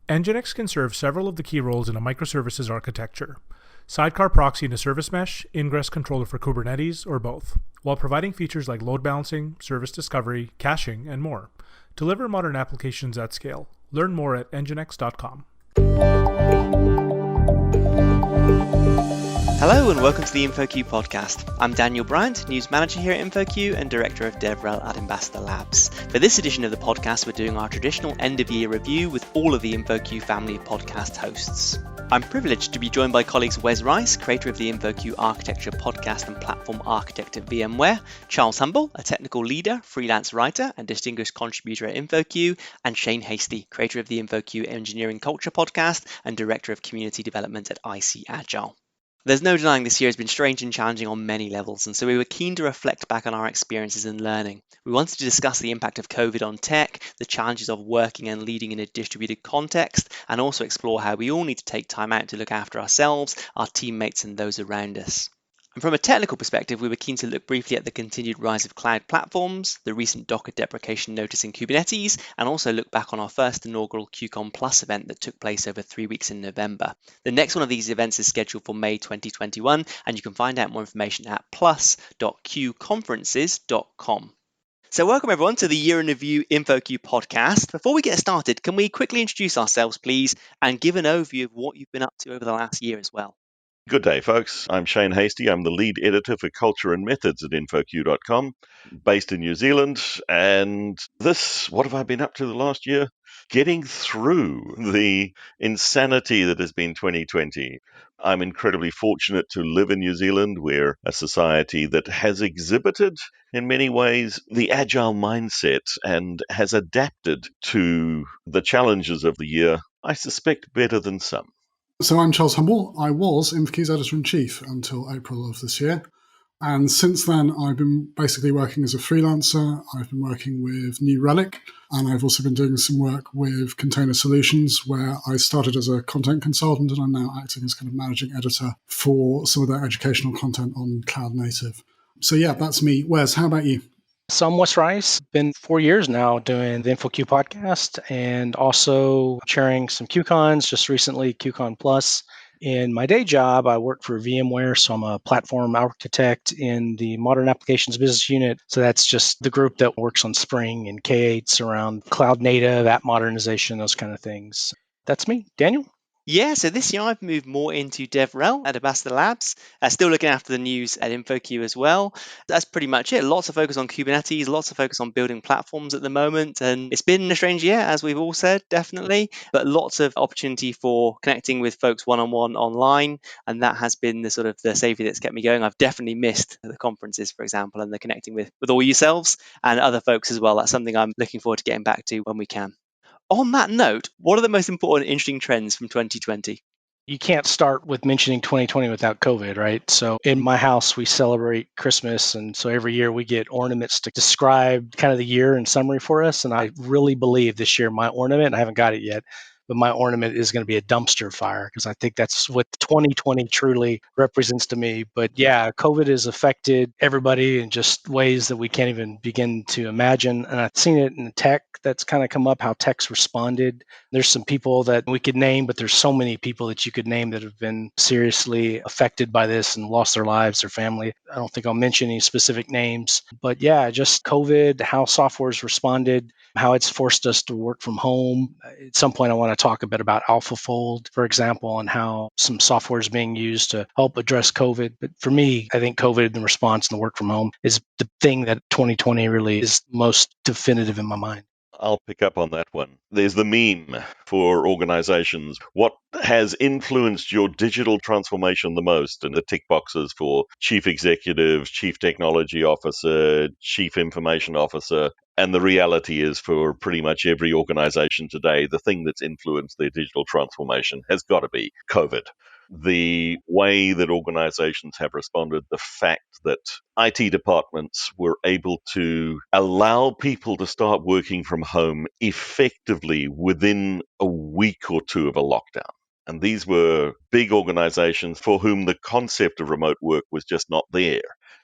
Nginx can serve several of the key roles in a microservices architecture: sidecar proxy in a service mesh, ingress controller for Kubernetes, or both, while providing features like load balancing, service discovery, caching, and more. Deliver modern applications at scale. Learn more at nginx.com. Hello and welcome to the InfoQ podcast. I'm Daniel Bryant, News Manager here at InfoQ and Director of DevRel at Ambassador Labs. For this edition of the podcast, we're doing our traditional end-of-year review with all of the InfoQ family of podcast hosts. I'm privileged to be joined by colleagues Wes Reisz, creator of the InfoQ Architecture podcast and platform architect at VMware, Charles Humble, a technical leader, freelance writer, and distinguished contributor at InfoQ, and Shane Hastie, creator of the InfoQ Engineering Culture podcast and director of community development at IC Agile. There's no denying this year has been strange and challenging on many levels, and so we were keen to reflect back on our experiences and learning. We wanted to discuss the impact of COVID on tech, the challenges of working and leading in a distributed context, and also explore how we all need to take time out to look after ourselves, our teammates, and those around us. And from a technical perspective, we were keen to look briefly at the continued rise of cloud platforms, the recent Docker deprecation notice in Kubernetes, and also look back on our first inaugural KubeCon Plus event that took place over 3 weeks in November. The next one of these events is scheduled for May 2021, and you can find out more information at plus.qconferences.com. So welcome everyone to the Year in Review InfoQ podcast. Before we get started, can we quickly introduce ourselves, please, and give an overview of what you've been up to over the last year as well? Good day, folks. I'm Shane Hastie. I'm the lead editor for Culture and Methods at InfoQ.com, based in New Zealand. And what have I been up to the last year? Getting through the insanity that has been 2020. I'm incredibly fortunate to live in New Zealand. We're a society that has exhibited, in many ways, the agile mindset and has adapted to the challenges of the year, I suspect, better than some. So I'm Charles Humble. I was InfoQ's Editor-in-Chief until April of this year. And since then, I've been basically working as a freelancer. I've been working with New Relic, and I've also been doing some work with Container Solutions, where I started as a content consultant, and I'm now acting as kind of managing editor for some of their educational content on Cloud Native. So yeah, that's me. Wes, how about you? So I'm Wes Reisz, been 4 years now doing the InfoQ podcast and also chairing some QCons, just recently QCon Plus. In my day job, I work for VMware, so I'm a platform architect in the Modern Applications Business Unit. So that's just the group that works on Spring and K8s around cloud native, app modernization, those kind of things. That's me. Daniel? Yeah, so this year I've moved more into DevRel at Ambassador Labs, still looking after the news at InfoQ as well. That's pretty much it. Lots of focus on Kubernetes, lots of focus on building platforms at the moment. And it's been a strange year, as we've all said, definitely, but lots of opportunity for connecting with folks one-on-one online. And that has been the sort of the savior that's kept me going. I've definitely missed the conferences, for example, and the connecting with all yourselves and other folks as well. That's something I'm looking forward to getting back to when we can. On that note, what are the most important interesting trends from 2020? You can't start with mentioning 2020 without COVID, right? So in my house, we celebrate Christmas. And so every year we get ornaments to describe kind of the year in summary for us. And I really believe this year my ornament, I haven't got it yet, but my ornament is going to be a dumpster fire because I think that's what 2020 truly represents to me. But yeah, COVID has affected everybody in just ways that we can't even begin to imagine. And I've seen it in tech that's kind of come up, how tech's responded. There's some people that we could name, but there's so many people that you could name that have been seriously affected by this and lost their lives, their family. I don't think I'll mention any specific names, but yeah, just COVID, how software's responded, how it's forced us to work from home. At some point, I want to talk a bit about AlphaFold, for example, and how some software is being used to help address COVID. But for me, I think COVID and the response and the work from home is the thing that 2020 really is most definitive in my mind. I'll pick up on that one. There's the meme for organizations. What has influenced your digital transformation the most? And the tick boxes for chief executive, chief technology officer, chief information officer. And the reality is for pretty much every organization today, the thing that's influenced their digital transformation has got to be COVID. The way that organizations have responded, the fact that IT departments were able to allow people to start working from home effectively within a week or two of a lockdown. And these were big organizations for whom the concept of remote work was just not there.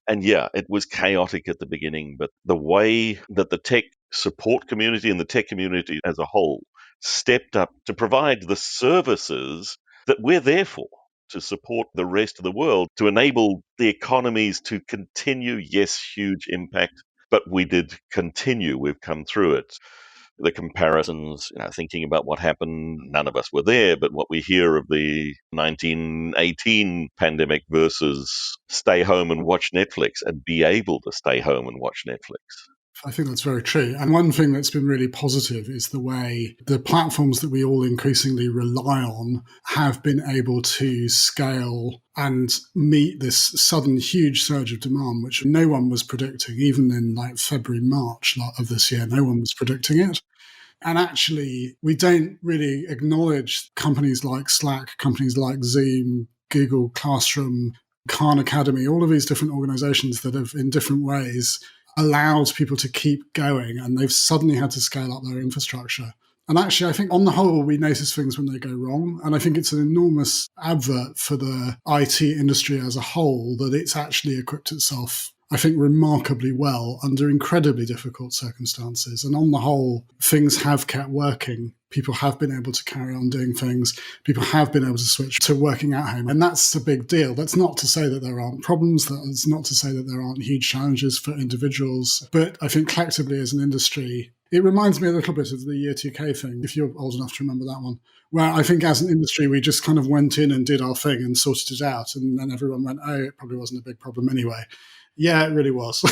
And yeah, it was chaotic at the beginning, but the way that the tech support community and the tech community as a whole stepped up to provide the services that we're there for, to support the rest of the world, to enable the economies to continue. Yes, huge impact, but we did continue. We've come through it. The comparisons, thinking about what happened, none of us were there, but what we hear of the 1918 pandemic versus stay home and watch Netflix and be able to stay home and watch Netflix. I think that's very true. And one thing that's been really positive is the way the platforms that we all increasingly rely on have been able to scale and meet this sudden huge surge of demand, which no one was predicting, even in like February, March of this year, no one was predicting it. And actually, we don't really acknowledge companies like Slack, companies like Zoom, Google Classroom, Khan Academy, all of these different organizations that have in different ways allowed people to keep going, and they've suddenly had to scale up their infrastructure. And actually, I think on the whole, we notice things when they go wrong. And I think it's an enormous advert for the IT industry as a whole that it's actually equipped itself, I think, remarkably well under incredibly difficult circumstances. And on the whole, things have kept working. People have been able to carry on doing things. People have been able to switch to working at home. And that's a big deal. That's not to say that there aren't problems. That's not to say that there aren't huge challenges for individuals. But I think collectively as an industry, it reminds me a little bit of the Year 2K thing, if you're old enough to remember that one, where I think as an industry, we just kind of went in and did our thing and sorted it out. And then everyone went, oh, it probably wasn't a big problem anyway. Yeah, it really was.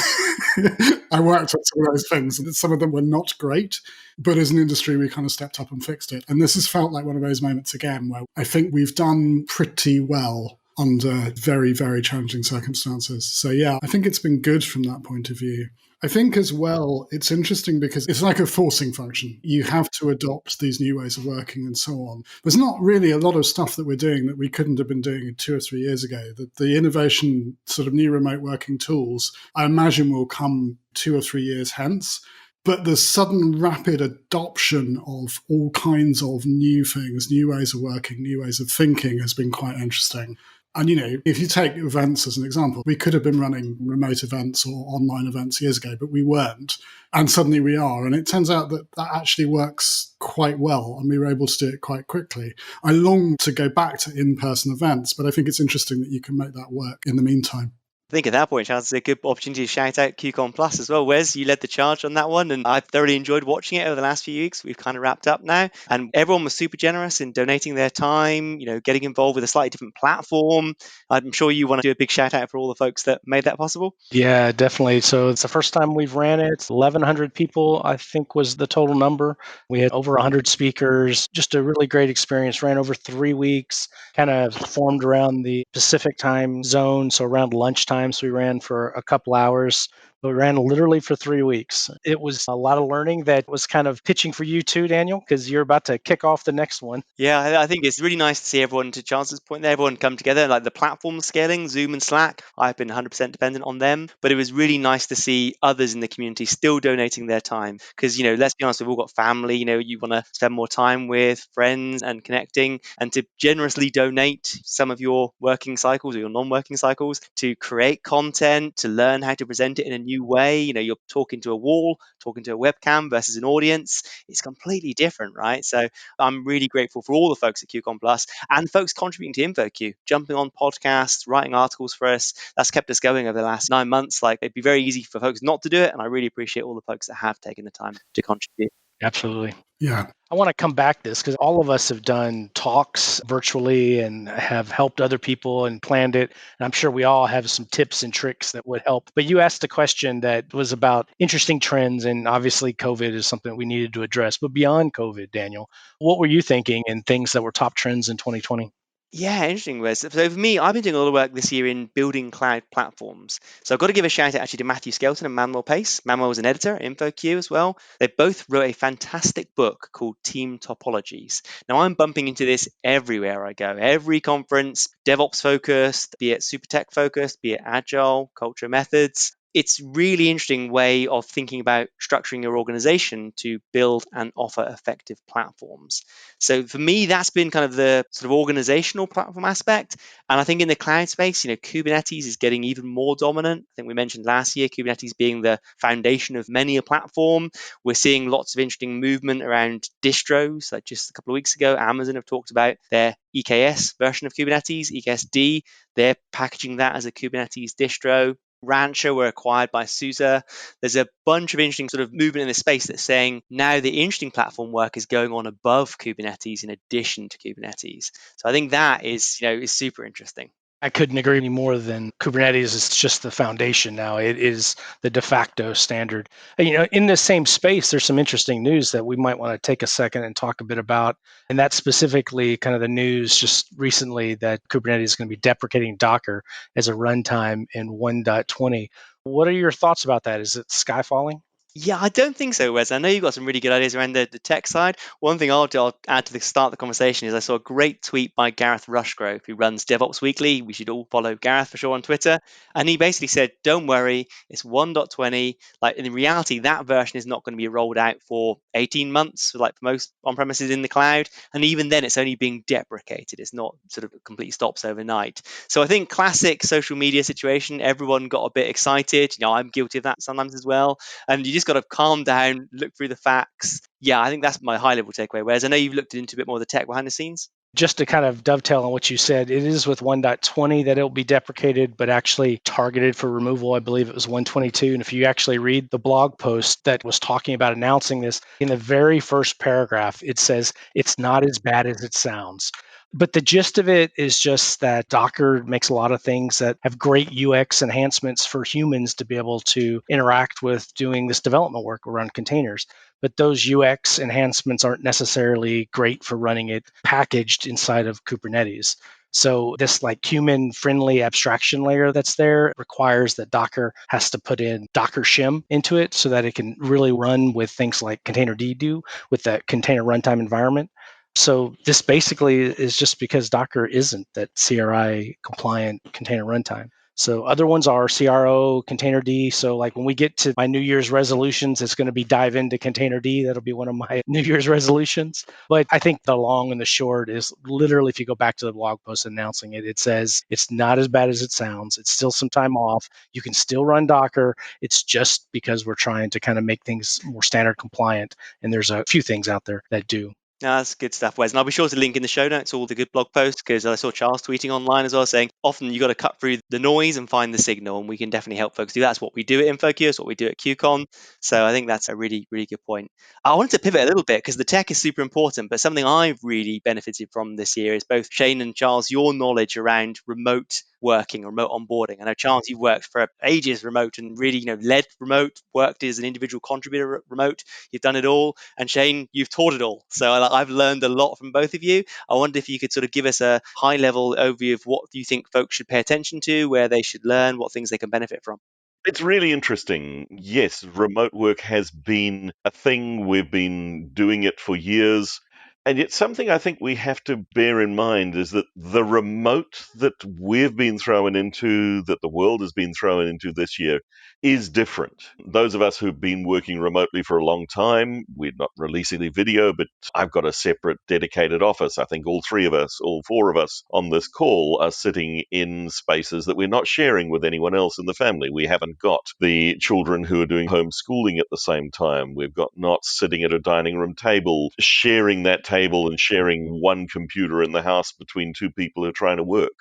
I worked on some of those things, and some of them were not great, but as an industry, we kind of stepped up and fixed it. And this has felt like one of those moments again where I think we've done pretty well under very, very challenging circumstances. So yeah, I think it's been good from that point of view. I think as well, it's interesting because it's like a forcing function. You have to adopt these new ways of working and so on. There's not really a lot of stuff that we're doing that we couldn't have been doing 2 or 3 years ago. The innovation, sort of new remote working tools, I imagine will come 2 or 3 years hence. But the sudden rapid adoption of all kinds of new things, new ways of working, new ways of thinking has been quite interesting. And, if you take events as an example, we could have been running remote events or online events years ago, but we weren't. And suddenly we are. And it turns out that that actually works quite well, and we were able to do it quite quickly. I long to go back to in-person events, but I think it's interesting that you can make that work in the meantime. I think at that point, Charles, it's a good opportunity to shout out QCon Plus as well. Wes, you led the charge on that one, and I've thoroughly enjoyed watching it over the last few weeks. We've kind of wrapped up now, and everyone was super generous in donating their time, getting involved with a slightly different platform. I'm sure you want to do a big shout out for all the folks that made that possible. Yeah, definitely. So it's the first time we've ran it. 1,100 people, I think, was the total number. We had over 100 speakers, just a really great experience. Ran over 3 weeks, kind of formed around the Pacific time zone, so around lunchtime. So we ran for a couple hours, but we ran literally for 3 weeks. It was a lot of learning that was kind of pitching for you too, Daniel, because you're about to kick off the next one. Yeah, I think it's really nice to see everyone, to Charles's point there, everyone come together, like the platform scaling, Zoom and Slack. I've been 100% dependent on them, but it was really nice to see others in the community still donating their time. Because, let's be honest, we've all got family, you want to spend more time with friends and connecting, and to generously donate some of your working cycles or your non-working cycles to create content, to learn how to present it in a new way. You're talking to a wall, talking to a webcam versus an audience. It's completely different, right? So I'm really grateful for all the folks at QCon Plus and folks contributing to InfoQ, jumping on podcasts, writing articles for us. That's kept us going over the last 9 months. Like, it'd be very easy for folks not to do it, and I really appreciate all the folks that have taken the time to contribute. Absolutely. Yeah. I want to come back to this because all of us have done talks virtually and have helped other people and planned it. And I'm sure we all have some tips and tricks that would help. But you asked a question that was about interesting trends. And obviously, COVID is something we needed to address. But beyond COVID, Daniel, what were you thinking and things that were top trends in 2020? Yeah, interesting, Wes. So for me, I've been doing a lot of work this year in building cloud platforms. So I've got to give a shout out actually to Matthew Skelton and Manuel Pace. Manuel was an editor at InfoQ as well. They both wrote a fantastic book called Team Topologies. Now I'm bumping into this everywhere I go. Every conference, DevOps focused, be it super tech focused, be it agile, culture methods. it's really interesting way of thinking about structuring your organization to build and offer effective platforms. So for me, that's been kind of the sort of organizational platform aspect. And I think in the cloud space, Kubernetes is getting even more dominant. I think we mentioned last year, Kubernetes being the foundation of many a platform. We're seeing lots of interesting movement around distros. Like just a couple of weeks ago, Amazon have talked about their EKS version of Kubernetes, EKSD. They're packaging that as a Kubernetes distro. Rancher were acquired by SUSE. There's a bunch of interesting sort of movement in the space that's saying now the interesting platform work is going on above Kubernetes in addition to Kubernetes. So I think that is super interesting. I couldn't agree any more than Kubernetes is just the foundation now. It is the de facto standard. And, in the same space, there's some interesting news that we might want to take a second and talk a bit about. And that's specifically kind of the news just recently that Kubernetes is going to be deprecating Docker as a runtime in 1.20. What are your thoughts about that? Is it sky falling? Yeah, I don't think so, Wes. I know you've got some really good ideas around the tech side. One thing I'll add to the start of the conversation is I saw a great tweet by Gareth Rushgrove, who runs DevOps Weekly. We should all follow Gareth for sure on Twitter. And he basically said, don't worry, it's 1.20. Like in reality, that version is not going to be rolled out for 18 months, like for most on-premises in the cloud. And even then, it's only being deprecated. It's not sort of completely stops overnight. So I think classic social media situation, everyone got a bit excited. I'm guilty of that sometimes as well. And you just got to calm down, look through the facts. Yeah, I think that's my high level takeaway. Whereas I know you've looked into a bit more of the tech behind the scenes. Just to kind of dovetail on what you said, it is with 1.20 that it'll be deprecated, but actually targeted for removal. I believe it was 1.22. And if you actually read the blog post that was talking about announcing this, in the very first paragraph, it says, it's not as bad as it sounds. But the gist of it is just that Docker makes a lot of things that have great UX enhancements for humans to be able to interact with doing this development work around containers. But those UX enhancements aren't necessarily great for running it packaged inside of Kubernetes. So this like human friendly abstraction layer that's there requires that Docker has to put in Docker shim into it so that it can really run with things like containerd do with that container runtime environment. So this basically is just because Docker isn't that CRI compliant container runtime. So other ones are CRO, containerd. So like when we get to my New Year's resolutions, it's going to be dive into containerd. That'll be one of my New Year's resolutions. But I think the long and the short is literally, if you go back to the blog post announcing it, it says it's not as bad as it sounds. It's still some time off. You can still run Docker. It's just because we're trying to kind of make things more standard compliant. And there's a few things out there that do. No, that's good stuff, Wes. And I'll be sure to link in the show notes all the good blog posts, because I saw Charles tweeting online as well saying often you got to cut through the noise and find the signal, and we can definitely help folks do that. That's what we do at InfoQ, that's what we do at QCon. So I think that's a really, really good point. I wanted to pivot a little bit because the tech is super important, but something I've really benefited from this year is both Shane and Charles, your knowledge around remote working, remote onboarding. I know, Charles, you've worked for ages remote and really, led remote, worked as an individual contributor remote. You've done it all. And Shane, you've taught it all. So I've learned a lot from both of you. I wonder if you could sort of give us a high level overview of what you think folks should pay attention to, where they should learn, what things they can benefit from. It's really interesting. Yes, remote work has been a thing. We've been doing it for years. And yet something I think we have to bear in mind is that the remote that we've been thrown into, that the world has been thrown into this year, is different. Those of us who've been working remotely for a long time, we're not releasing the video, but I've got a separate dedicated office. I think all three of us, all four of us on this call are sitting in spaces that we're not sharing with anyone else in the family. We haven't got the children who are doing homeschooling at the same time. We've got not sitting at a dining room table, sharing that table and sharing one computer in the house between two people who are trying to work.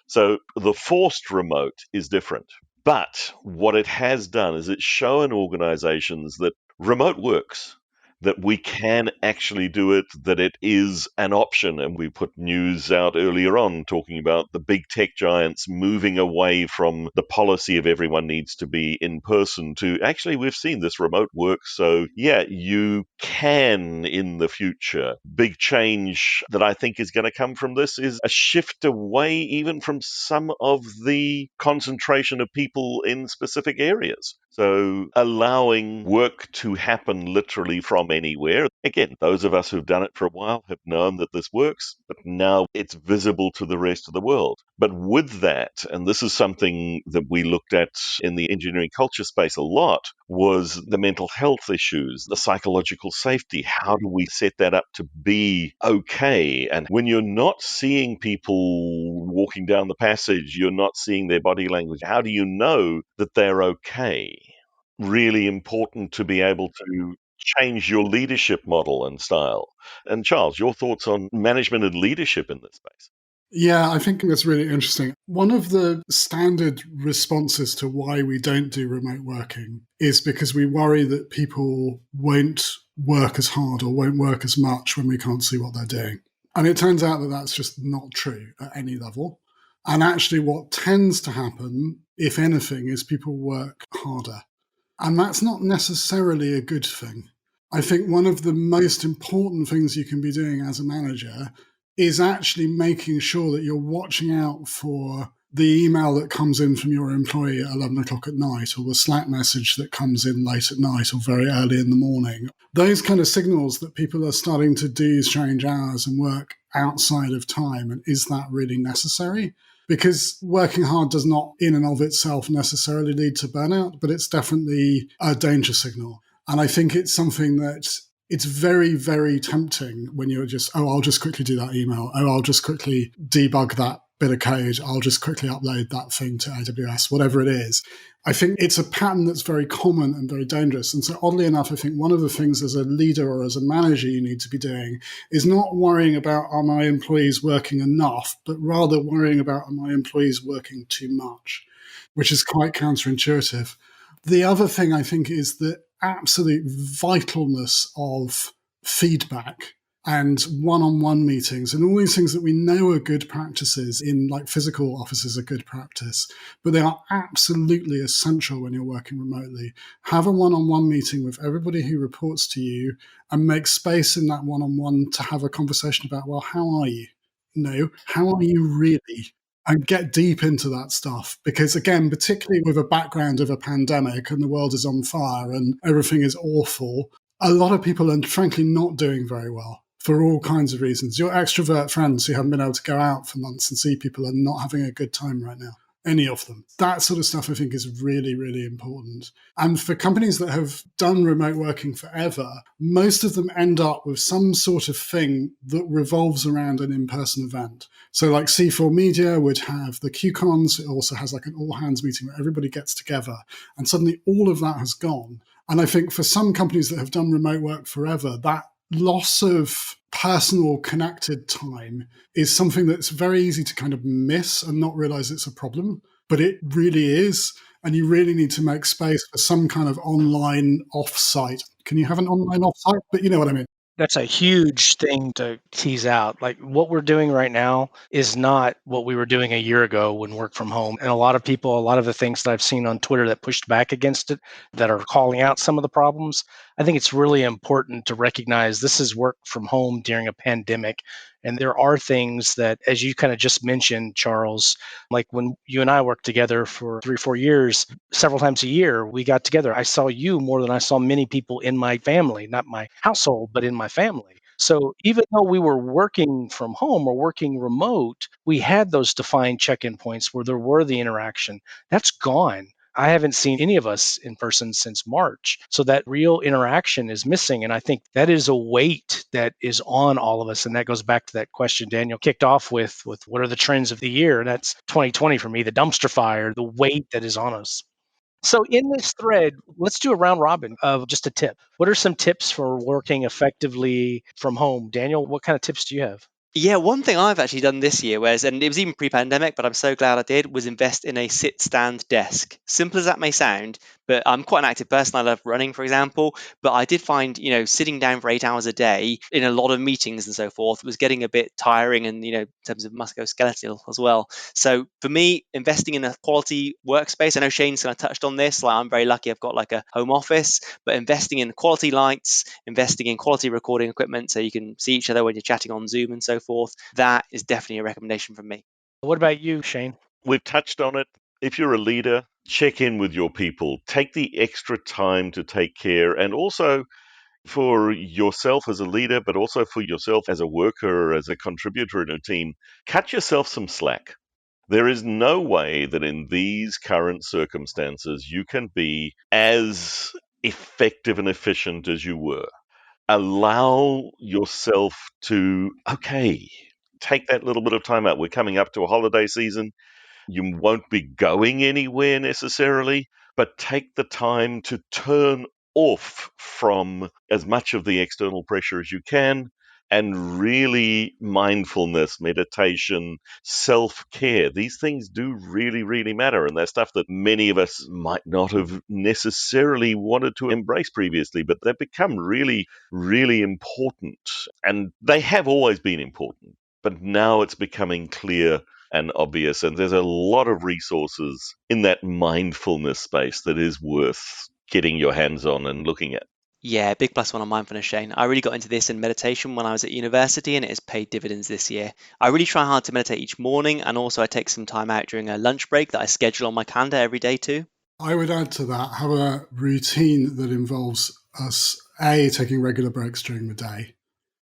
So the forced remote is different. But what it has done is it's shown organizations that remote works, that we can actually do it, that it is an option. And we put news out earlier on talking about the big tech giants moving away from the policy of everyone needs to be in person to actually we've seen this remote work. So yeah, you can in the future. Big change that I think is going to come from this is a shift away even from some of the concentration of people in specific areas. So allowing work to happen literally from anywhere. Again, those of us who've done it for a while have known that this works, but now it's visible to the rest of the world. But with that, and this is something that we looked at in the engineering culture space a lot, was the mental health issues, the psychological safety. How do we set that up to be okay? And when you're not seeing people walking down the passage, you're not seeing their body language, how do you know that they're okay? Really important to be able to change your leadership model and style. And Charles, your thoughts on management and leadership in this space? Yeah, I think that's really interesting. One of the standard responses to why we don't do remote working is because we worry that people won't work as hard or won't work as much when we can't see what they're doing. And it turns out that that's just not true at any level. And actually, what tends to happen, if anything, is people work harder. And that's not necessarily a good thing. I think one of the most important things you can be doing as a manager is actually making sure that you're watching out for the email that comes in from your employee at 11 o'clock at night, or the Slack message that comes in late at night or very early in the morning. Those kind of signals that people are starting to do strange hours and work outside of time. And is that really necessary? Because working hard does not in and of itself necessarily lead to burnout, but it's definitely a danger signal. And I think it's something that it's very, very tempting when you're just, oh, I'll just quickly do that email. Oh, I'll just quickly debug that bit of code. I'll just quickly upload that thing to AWS, whatever it is. I think it's a pattern that's very common and very dangerous. And so oddly enough, I think one of the things as a leader or as a manager you need to be doing is not worrying about, are my employees working enough, but rather worrying about, are my employees working too much, which is quite counterintuitive. The other thing I think is the absolute vitalness of feedback and one-on-one meetings and all these things that we know are good practices in like physical offices are good practice, but they are absolutely essential when you're working remotely. Have a one-on-one meeting with everybody who reports to you and make space in that one-on-one to have a conversation about, well, how are you? No, how are you really? And get deep into that stuff. Because again, particularly with a background of a pandemic and the world is on fire and everything is awful, a lot of people are frankly not doing very well for all kinds of reasons. Your extrovert friends who haven't been able to go out for months and see people are not having a good time right now. Any of them. That sort of stuff I think is really, really important. And for companies that have done remote working forever, most of them end up with some sort of thing that revolves around an in-person event. So like C4 Media would have the QCons. It also has like an all-hands meeting where everybody gets together. And suddenly all of that has gone. And I think for some companies that have done remote work forever, that loss of personal connected time is something that's very easy to kind of miss and not realize it's a problem, but it really is. And you really need to make space for some kind of online offsite. Can you have an online offsite? But you know what I mean. That's a huge thing to tease out. Like what we're doing right now is not what we were doing a year ago when work from home. And a lot of people, a lot of the things that I've seen on Twitter that pushed back against it, that are calling out some of the problems, I think it's really important to recognize this is work from home during a pandemic. And there are things that, as you kind of just mentioned, Charles, like when you and I worked together for 3 or 4 years, several times a year, we got together. I saw you more than I saw many people in my family, not my household, but in my family. So even though we were working from home or working remote, we had those defined check-in points where there were the interaction. That's gone. I haven't seen any of us in person since March. So that real interaction is missing. And I think that is a weight that is on all of us. And that goes back to that question Daniel kicked off with what are the trends of the year? And that's 2020 for me, the dumpster fire, the weight that is on us. So in this thread, let's do a round robin of just a tip. What are some tips for working effectively from home? Daniel, what kind of tips do you have? Yeah, one thing I've actually done this year, and it was even pre-pandemic, but I'm so glad I did, was invest in a sit-stand desk. Simple as that may sound, but I'm quite an active person. I love running, for example, but I did find, sitting down for 8 hours a day in a lot of meetings and so forth was getting a bit tiring and, in terms of musculoskeletal as well. So for me, investing in a quality workspace, I know Shane's kind of touched on this, like I'm very lucky I've got like a home office, but investing in quality lights, investing in quality recording equipment so you can see each other when you're chatting on Zoom and so forth, that is definitely a recommendation from me. What about you, Shane? We've touched on it. If you're a leader, check in with your people. Take the extra time to take care, and also for yourself as a leader, but also for yourself as a worker, as a contributor in a team, cut yourself some slack. There is no way that in these current circumstances you can be as effective and efficient as you were. Allow yourself to, okay, take that little bit of time out. We're coming up to a holiday season. You won't be going anywhere necessarily, but take the time to turn off from as much of the external pressure as you can, and really mindfulness, meditation, self-care. These things do really, really matter. And they're stuff that many of us might not have necessarily wanted to embrace previously, but they've become really, really important. And they have always been important, but now it's becoming clear and obvious. And there's a lot of resources in that mindfulness space that is worth getting your hands on and looking at. Yeah, big plus one on mindfulness, Shane. I really got into this in meditation when I was at university, and it has paid dividends this year. I really try hard to meditate each morning, and also I take some time out during a lunch break that I schedule on my calendar every day too. I would add to that, have a routine that involves us, A, taking regular breaks during the day.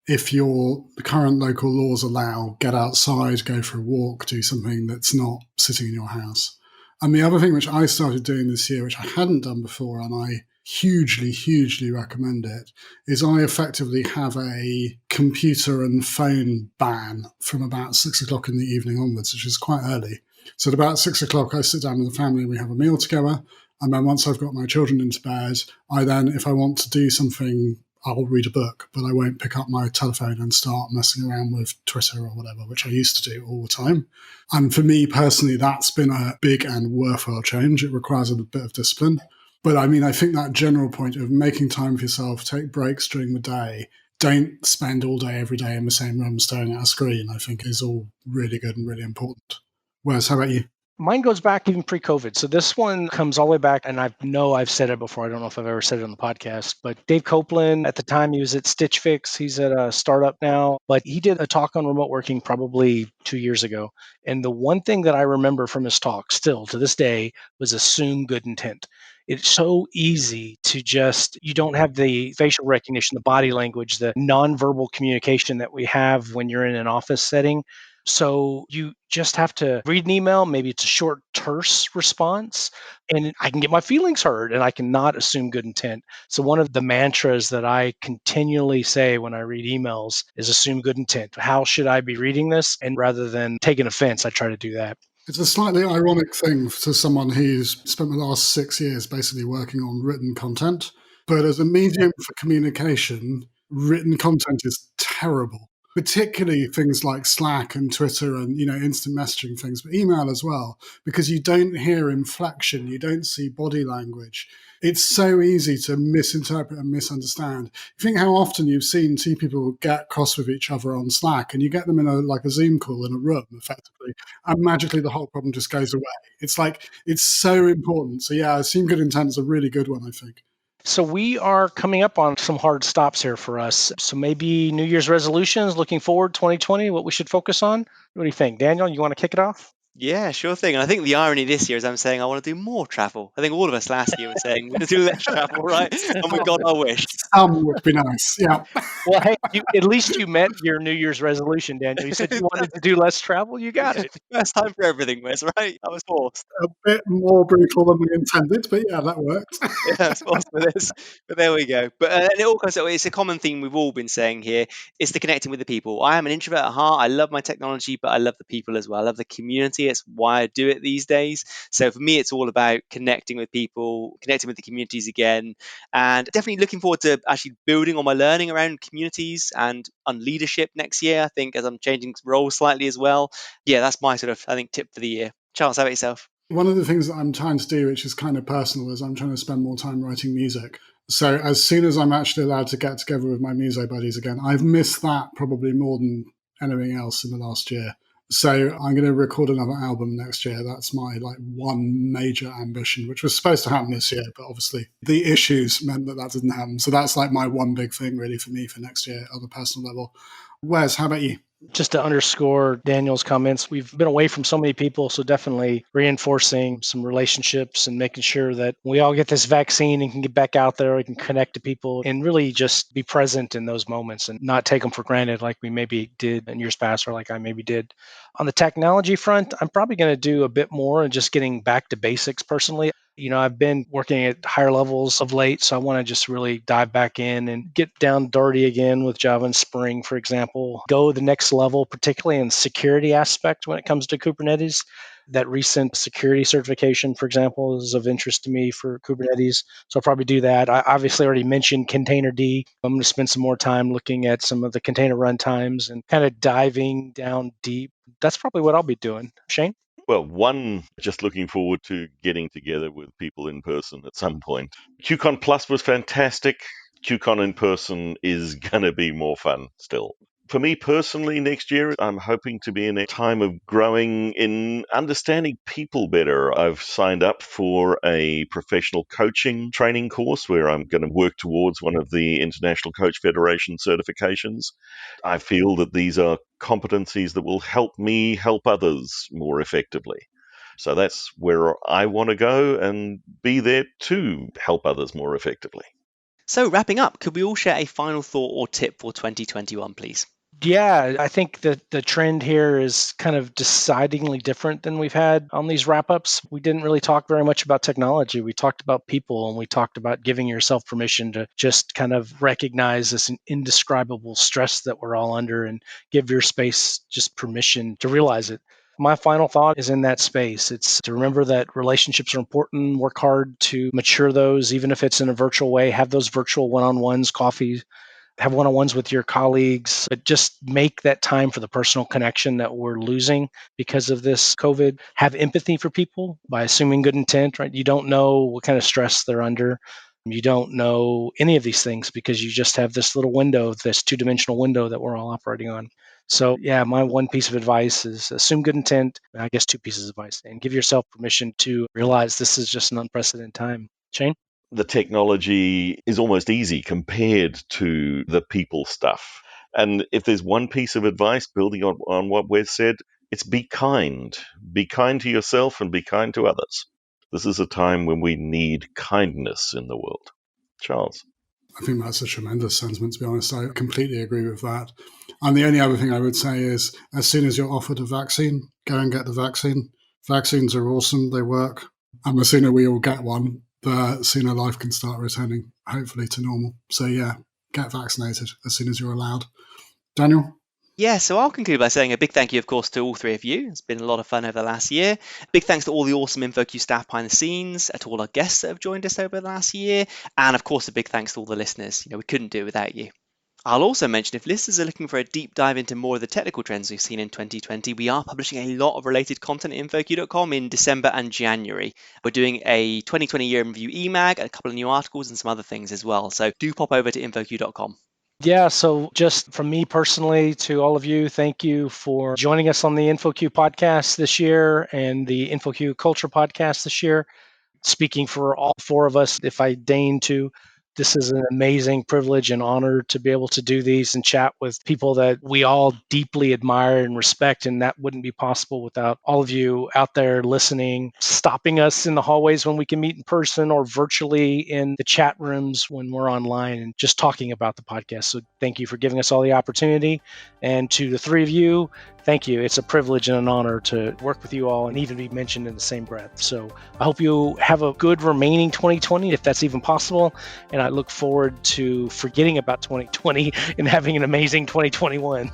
If your current local laws allow, get outside, go for a walk, do something that's not sitting in your house. And the other thing which I started doing this year, which I hadn't done before, and I hugely, hugely recommend it, is I effectively have a computer and phone ban from about 6 o'clock in the evening onwards, which is quite early. So at about 6 o'clock, I sit down with the family, we have a meal together. And then once I've got my children into bed, I then, if I want to do something, I'll read a book, but I won't pick up my telephone and start messing around with Twitter or whatever, which I used to do all the time. And for me personally, that's been a big and worthwhile change. It requires a bit of discipline. But I mean, I think that general point of making time for yourself, take breaks during the day, don't spend all day, every day in the same room staring at a screen, I think is all really good and really important. Wes, how about you? Mine goes back even pre-COVID. So this one comes all the way back, and I know I've said it before. I don't know if I've ever said it on the podcast, but Dave Copeland, at the time he was at Stitch Fix. He's at a startup now, but he did a talk on remote working probably 2 years ago. And the one thing that I remember from his talk still to this day was assume good intent. It's so easy to just, you don't have the facial recognition, the body language, the nonverbal communication that we have when you're in an office setting. So you just have to read an email. Maybe it's a short, terse response, and I can get my feelings hurt and I cannot assume good intent. So one of the mantras that I continually say when I read emails is assume good intent. How should I be reading this? And rather than taking offense, I try to do that. It's a slightly ironic thing to someone who's spent the last 6 years basically working on written content. But as a medium for communication, written content is terrible, particularly things like Slack and Twitter and, instant messaging things, but email as well, because you don't hear inflection, you don't see body language. It's so easy to misinterpret and misunderstand. You think how often you've seen two people get cross with each other on Slack, and you get them in a Zoom call in a room, effectively, and magically the whole problem just goes away. It's like, it's so important. So yeah, assume good intent is a really good one, I think. So we are coming up on some hard stops here for us. So maybe New Year's resolutions, looking forward 2020, what we should focus on. What do you think? Daniel, you want to kick it off? Yeah, sure thing. And I think the irony this year is I'm saying I want to do more travel. I think all of us last year were saying we're going to do less travel, right? And we got our wish. Some would be nice, yeah. Well, hey, at least you met your New Year's resolution, Daniel. You said you wanted to do less travel. You got it. First time for everything, Wes, right? I was forced. A bit more brutal than we intended, but yeah, that worked. Yeah, I was forced for this. But there we go. But and it all comes out, it's a common theme we've all been saying here. It's the connecting with the people. I am an introvert at heart. I love my technology, but I love the people as well. I love the community. It's why I do it these days. So for me, it's all about connecting with people, connecting with the communities again, and definitely looking forward to actually building on my learning around communities and on leadership next year, I think, as I'm changing roles slightly as well. Yeah, that's my sort of, I think, tip for the year. Charles, how about yourself? One of the things that I'm trying to do, which is kind of personal, is I'm trying to spend more time writing music. So as soon as I'm actually allowed to get together with my muso buddies again, I've missed that probably more than anything else in the last year. So I'm going to record another album next year. That's my one major ambition, which was supposed to happen this year, but obviously the issues meant that didn't happen. So that's my one big thing really for me for next year on a personal level. Wes, how about you? Just to underscore Daniel's comments, we've been away from so many people, so definitely reinforcing some relationships and making sure that we all get this vaccine and can get back out there, we can connect to people and really just be present in those moments and not take them for granted like we maybe did in years past or like I maybe did. On the technology front, I'm probably going to do a bit more and just getting back to basics personally. I've been working at higher levels of late, so I want to just really dive back in and get down dirty again with Java and Spring, for example. Go the next level, particularly in security aspect when it comes to Kubernetes. That recent security certification, for example, is of interest to me for Kubernetes. So I'll probably do that. I obviously already mentioned Containerd. I'm going to spend some more time looking at some of the container runtimes and kind of diving down deep. That's probably what I'll be doing. Shane? Well, one, just looking forward to getting together with people in person at some point. QCon Plus was fantastic. QCon in person is going to be more fun still. For me personally, next year, I'm hoping to be in a time of growing in understanding people better. I've signed up for a professional coaching training course where I'm going to work towards one of the International Coach Federation certifications. I feel that these are competencies that will help me help others more effectively. So that's where I want to go and be there to help others more effectively. So wrapping up, could we all share a final thought or tip for 2021, please? Yeah, I think that the trend here is kind of decidingly different than we've had on these wrap ups. We didn't really talk very much about technology. We talked about people and we talked about giving yourself permission to just kind of recognize this indescribable stress that we're all under and give your space just permission to realize it. My final thought is in that space. It's to remember that relationships are important, work hard to mature those, even if it's in a virtual way, have those virtual one-on-ones, coffee, have one-on-ones with your colleagues, but just make that time for the personal connection that we're losing because of this COVID. Have empathy for people by assuming good intent, right? You don't know what kind of stress they're under. You don't know any of these things because you just have this little window, this two-dimensional window that we're all operating on. So yeah, my one piece of advice is assume good intent. I guess two pieces of advice, and give yourself permission to realize this is just an unprecedented time. Shane? The technology is almost easy compared to the people stuff. And if there's one piece of advice building on what Wes said, it's be kind. Be kind to yourself and be kind to others. This is a time when we need kindness in the world. Charles? I think that's a tremendous sentiment, to be honest. I completely agree with that. And the only other thing I would say is, as soon as you're offered a vaccine, go and get the vaccine. Vaccines are awesome. They work. And the sooner we all get one, the sooner life can start returning, hopefully, to normal. So yeah, get vaccinated as soon as you're allowed. Daniel? Yeah, so I'll conclude by saying a big thank you, of course, to all three of you. It's been a lot of fun over the last year. Big thanks to all the awesome InfoQ staff behind the scenes, to all our guests that have joined us over the last year, and of course, a big thanks to all the listeners. We couldn't do it without you. I'll also mention if listeners are looking for a deep dive into more of the technical trends we've seen in 2020, we are publishing a lot of related content at InfoQ.com in December and January. We're doing a 2020 year in review EMAG, a couple of new articles and some other things as well. So do pop over to InfoQ.com. Yeah, so just from me personally to all of you, thank you for joining us on the InfoQ podcast this year and the InfoQ Culture podcast this year. Speaking for all four of us, if I deign to, this is an amazing privilege and honor to be able to do these and chat with people that we all deeply admire and respect. And that wouldn't be possible without all of you out there listening, stopping us in the hallways when we can meet in person or virtually in the chat rooms when we're online and just talking about the podcast. So thank you for giving us all the opportunity. And to the three of you, thank you. It's a privilege and an honor to work with you all and even be mentioned in the same breath. So I hope you have a good remaining 2020, if that's even possible. And I look forward to forgetting about 2020 and having an amazing 2021.